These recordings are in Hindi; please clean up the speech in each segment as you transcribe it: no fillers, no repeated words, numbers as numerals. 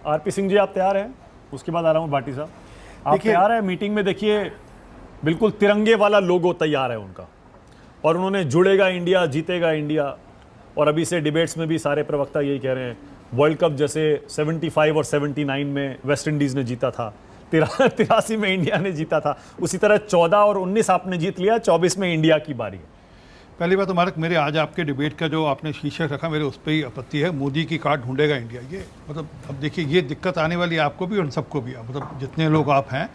आरपी सिंह जी आप तैयार हैं? उसके बाद आ रहा हूँ भाटी साहब, आप तैयार हैं? मीटिंग में देखिए बिल्कुल तिरंगे वाला लोगो तैयार है उनका, और उन्होंने जुड़ेगा इंडिया, जीतेगा इंडिया। और अभी से डिबेट्स में भी सारे प्रवक्ता यही कह रहे हैं, वर्ल्ड कप जैसे 75 और 79 में वेस्ट इंडीज़ ने जीता था, 83 में इंडिया ने जीता था, उसी तरह 14 और 19 आपने जीत लिया, 24 में इंडिया की बारी है। पहली बात तो मारक, मेरे आज आपके डिबेट का जो आपने शीर्षक रखा, मेरे उस पर ही आपत्ति है, मोदी की कार्ड ढूंढेगा इंडिया। ये मतलब अब देखिए, ये दिक्कत आने वाली है आपको भी और सबको भी, मतलब जितने लोग आप हैं,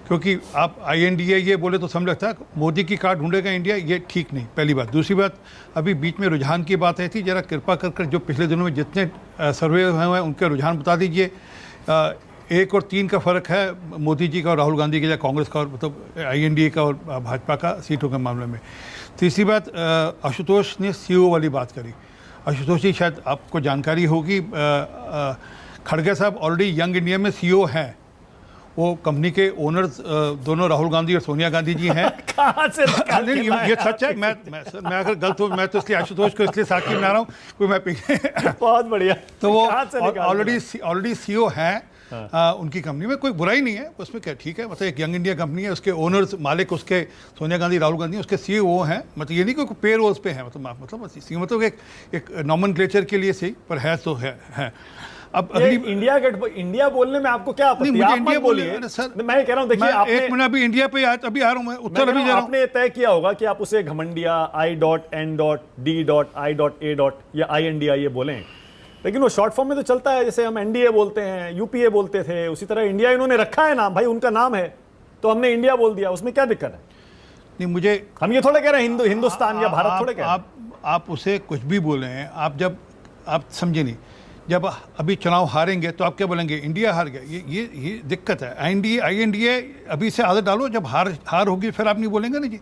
क्योंकि आप INDA ये बोले तो समझ लगता है मोदी की कार्ड ढूंढेगा इंडिया, ये ठीक नहीं, पहली बात। दूसरी बात, अभी बीच में रुझान की बात आई थी, जरा कृपा कर जो पिछले दिनों में जितने सर्वे हुए हैं उनके रुझान बता दीजिए। 1 और 3 का फ़र्क है मोदी जी का और राहुल गांधी के, या कांग्रेस का और मतलब INDA का और भाजपा का सीटों के मामले में। तीसरी बात, आशुतोष ने CEO वाली बात करी। आशुतोष जी, शायद आपको जानकारी होगी, खड़गे साहब ऑलरेडी यंग इंडिया में CEO हैं। वो कंपनी के ओनर्स दोनों राहुल गांधी और सोनिया गांधी जी हैं। कहाँ से ये सच है। मैं अगर गलत हूँ, मैं तो इसलिए आशुतोष को इसलिए साक्षी बना रहा हूँ कोई मैं बहुत बढ़िया। तो वो ऑलरेडी CEO हैं उनकी कंपनी में, कोई बुराई नहीं है उसमें, क्या ठीक है। मतलब एक यंग इंडिया कंपनी है, उसके ओनर्स मालिक उसके सोनिया गांधी राहुल गांधी, उसके CEO हैं। मतलब ये नहीं कोई पे रोल्स पे है, मतलब एक नॉमेनक्लेचर के लिए सही, पर है तो है। अब इंडिया बोलने में आपको क्या आपत्ति? मुझे इंडिया बोलिए सर, मैं कह रहा हूँ, देखिए आपने एक मिनट, अभी इंडिया पे अभी आ रहा हूँ मैं, उत्तर अभी जा रहा हूँ। आपने तय किया होगा कि आप उसे घमंडिया I.N.D.I.A. या INDIA ये बोलें, लेकिन वो शॉर्ट फॉर्म में तो चलता है, जैसे हम NDA बोलते हैं, UPA बोलते थे, उसी तरह इंडिया इन्होंने रखा है नाम, भाई उनका नाम है तो हमने इंडिया बोल दिया, उसमें क्या दिक्कत है? नहीं, मुझे हम ये थोड़े कह रहे हैं हिंदुस्तान या भारत थोड़े कह रहे हैं। आप उसे कुछ भी बोले हैं, आप समझे नहीं। जब अभी चुनाव हारेंगे तो आप क्या बोलेंगे? इंडिया हार गया। ये दिक्कत है। INDA अभी से आदत डालो, जब हार होगी फिर आप नहीं बोलेंगे ना जी।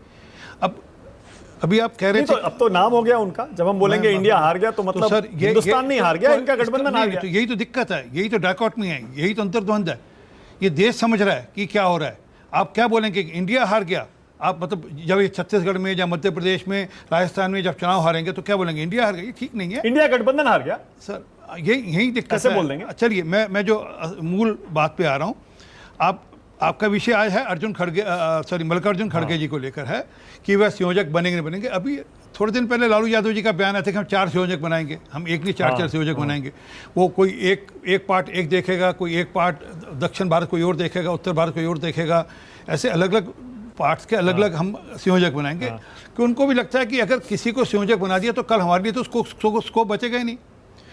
अभी आप कह रहे थे, तो अब तो नाम हो गया उनका, जब हम बोलेंगे इंडिया हार गया तो मतलब सर हिंदुस्तान नहीं हार गया, इनका गठबंधन हार गया। तो यही तो दिक्कत है, यही तो डायकॉटमी है, यही तो अंतर्द्वंद है। ये देश समझ रहा है कि क्या हो रहा है। आप क्या बोलेंगे? इंडिया हार गया। आप मतलब जब ये छत्तीसगढ़ में या मध्य प्रदेश में, राजस्थान में जब चुनाव हारेंगे तो क्या बोलेंगे? इंडिया हार गया। ये ठीक नहीं है। इंडिया गठबंधन हार गया सर, यही दिक्कत कैसे है। बोल देंगे? चलिए, मैं जो मूल बात पे आ रहा हूँ। आपका विषय आज है अर्जुन खड़गे, मल्लिकार्जुन खड़गे जी को लेकर है कि वह संयोजक बनेंगे नहीं बनेंगे। अभी थोड़े दिन पहले लालू यादव जी का बयान आया था कि हम 4 संयोजक बनाएंगे, हम एक नहीं 4 संयोजक बनाएंगे। वो कोई एक पार्ट एक देखेगा, कोई एक पार्ट दक्षिण भारत कोई और देखेगा, उत्तर भारत कोई और देखेगा, ऐसे अलग अलग पार्ट्स के अलग अलग हम संयोजक बनाएंगे। कि उनको भी लगता है कि अगर किसी को संयोजक बना दिया तो कल हमारे लिए तो उसको स्कोप बचेगा ही नहीं।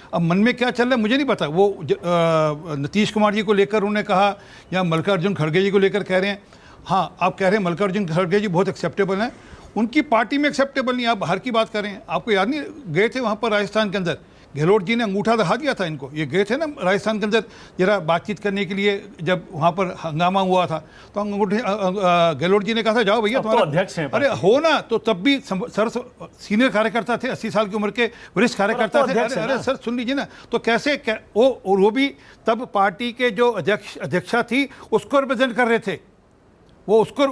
अब मन में क्या चल रहा है मुझे नहीं पता। वो नीतीश कुमार जी को लेकर उन्होंने कहा, या मल्लिकार्जुन खड़गे जी को लेकर कह रहे हैं। हाँ, आप कह रहे हैं मल्लिकार्जुन खड़गे जी बहुत एक्सेप्टेबल हैं, उनकी पार्टी में एक्सेप्टेबल नहीं। आप बाहर की बात कर रहे हैं। आपको याद नहीं, गए थे वहाँ पर राजस्थान के अंदर, गहलोत जी ने अंगूठा दिखा दिया था इनको। ये गए थे ना राजस्थान के अंदर जरा बातचीत करने के लिए, जब वहाँ पर हंगामा हुआ था तो अंगूठे गहलोत जी ने कहा था जाओ भैया तुम्हारा अध्यक्ष हैं। अरे हो ना, तो तब भी सर सीनियर कार्यकर्ता थे, 80 साल की उम्र के वरिष्ठ कार्यकर्ता थे। अरे सर सुन लीजिए ना, तो कैसे वो भी तब पार्टी के जो अध्यक्षा थी उसको रिप्रेजेंट कर रहे थे, वो उसको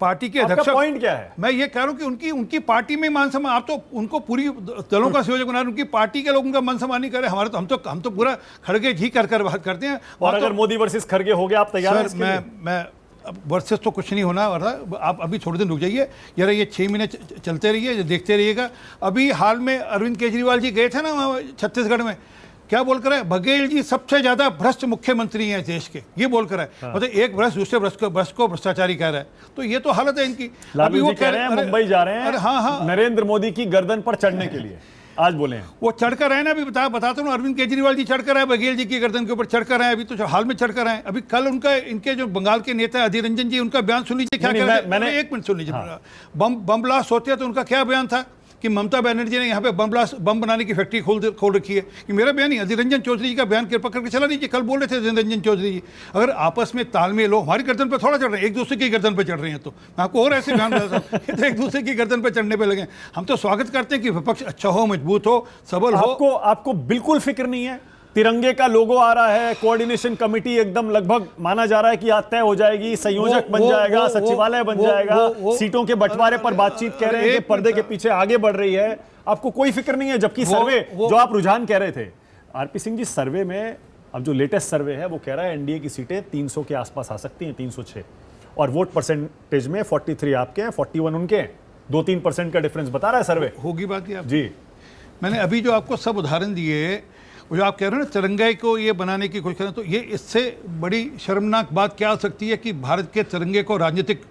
पार्टी के अध्यक्ष। पॉइंट क्या है? मैं ये कह रहा हूं कि उनकी पार्टी में मान सम्मान, आप तो उनको पूरी दलों का संयोजक बना रहे, उनकी पार्टी के लोगों का मान सम्मान नहीं कर रहे। हमारे तो हम तो पूरा खड़गे जी कर बात करते हैं। और अगर मोदी वर्सेस खड़गे हो गया, आप तैयार हैं? मैं अब वर्सेस तो कुछ नहीं होना, आप अभी थोड़े दिन रुक जाइए यार, ये 6 महीने चलते रहिए, देखते रहिएगा। अभी हाल में अरविंद केजरीवाल जी गए थे ना वहाँ छत्तीसगढ़ में, क्या बोलकर है? बघेल जी सबसे ज्यादा भ्रष्ट मुख्यमंत्री हैं देश के, ये बोलकर है। मतलब एक भ्रष्ट दूसरे भ्रष्ट को भ्रष्टाचारी कह रहा है। तो ये तो हालत है इनकी। अभी वो कह रहे हैं मुंबई जा रहे हैं, हाँ, नरेंद्र मोदी की गर्दन पर चढ़ने के लिए। आज बोले हैं वो चढ़कर आए ना, अभी बताता हूँ। अरविंद केजरीवाल जी चढ़कर आए, बघेल जी की गर्दन के ऊपर चढ़कर आए, अभी तो हाल में चढ़कर आए। अभी कल इनके जो बंगाल के नेता अधीर रंजन जी, उनका बयान सुन लीजिए क्या कह रहे हैं। 1 मिनट सुन लीजिए। बम ब्लास्ट होते हैं तो उनका क्या बयान था कि ममता बनर्जी ने यहाँ पे बम बनाने की फैक्ट्री खोल रखी है। कि मेरा बयान नहीं, अधीर रंजन चौधरी जी का बयान कृपा करके चला लीजिए। कल बोल रहे थे अधीर रंजन चौधरी जी, अगर आपस में तालमेल हो, हमारी गर्दन पे थोड़ा चढ़ रहे हैं, एक दूसरे की गर्दन पे चढ़ रहे हैं। तो मैं आपको और ऐसे बयान बता सकता हूं, तो एक दूसरे की गर्दन पे चढ़ने पे लगे। हम तो स्वागत करते हैं कि विपक्ष अच्छा हो, मजबूत हो, सबल हो। आपको बिल्कुल फिक्र नहीं है? तिरंगे का लोगो आ रहा है, कोऑर्डिनेशन कमेटी एकदम लगभग माना जा रहा है कि तय हो जाएगी, संयोजक बन जाएगा, सचिवालय बन जाएगा, सीटों के बंटवारे पर बातचीत कह रहे हैं कि पर्दे के पीछे आगे बढ़ रही है। आपको कोई फिक्र नहीं है? जबकि सर्वे जो आप रुझान कह रहे थे, आरपी सिंह जी, सर्वे में अब जो लेटेस्ट सर्वे है वो कह रहा है एनडीए की सीटें 300 के आसपास आ सकती हैं, 306, और वोट परसेंटेज में 43 आपके हैं, 41 उनके हैं। 2-3% का डिफरेंस बता रहा है सर्वे। होगी बात ये आप जी, मैंने अभी जो आपको सब उदाहरण दिए, वो जो आप कह रहे हो ना तिरंगे को ये बनाने की कोशिश करें, तो ये इससे बड़ी शर्मनाक बात क्या हो सकती है कि भारत के तिरंगे को राजनीतिक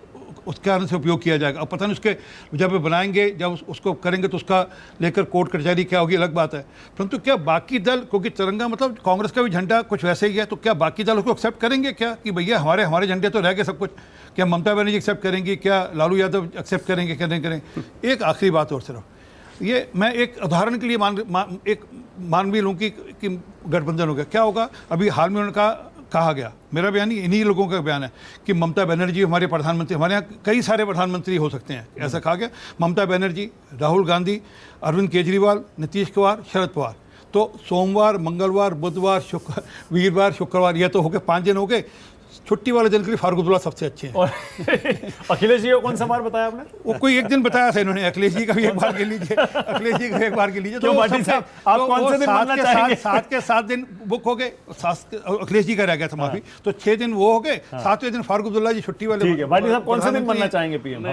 उस कारण से उपयोग किया जाएगा। अब पता नहीं उसके जब वे बनाएंगे, जब उसको करेंगे तो उसका लेकर कोर्ट कचहरी क्या होगी अलग बात है, परंतु क्या बाकी दल, क्योंकि तिरंगा मतलब कांग्रेस का भी झंडा कुछ वैसे ही है, तो क्या बाकी दल उसको एक्सेप्ट करेंगे क्या कि भैया हमारे झंडे तो रह गए सब कुछ? क्या ममता बनर्जी एक्सेप्ट करेंगी? क्या लालू यादव एक्सेप्ट करेंगे? क्या नहीं करेंगे? एक आखिरी बात और सिर्फ ये मैं एक उदाहरण के लिए मान भी लूँ कि गठबंधन हो गया, क्या होगा? अभी हाल में उनका कहा गया, मेरा बयान नहीं, इन्हीं लोगों का बयान है कि ममता बनर्जी हमारे प्रधानमंत्री, हमारे यहाँ कई सारे प्रधानमंत्री हो सकते हैं, ऐसा कहा गया। ममता बनर्जी, राहुल गांधी, अरविंद केजरीवाल, नीतीश कुमार, शरद पवार। तो सोमवार, मंगलवार, बुधवार, वीरवार, शुक्रवार, ये तो हो गए 5 दिन हो गए। छुट्टी वाले दिन के लिए फारूक अब्दुल्ला सबसे अच्छे हैं। और अखिलेश जी को कौन सा बार बताया आपने? वो कोई एक दिन बताया था इन्होंने, अखिलेश जी का भी एक बार के लीजिए, अखिलेश जी का भी एक बार के लीजिए। क्यों भाटी साहब, आप कौन से दिन मानना चाहेंगे? 7 के 7 दिन बुक हो गए, अखिलेश जी का रह गया था माफी, तो 6 दिन वो हो गए, 7वें दिन फारूक अब्दुल्ला जी छुट्टी वाले। ठीक है, भाटी साहब कौन से दिन मानना चाहेंगे पीएम?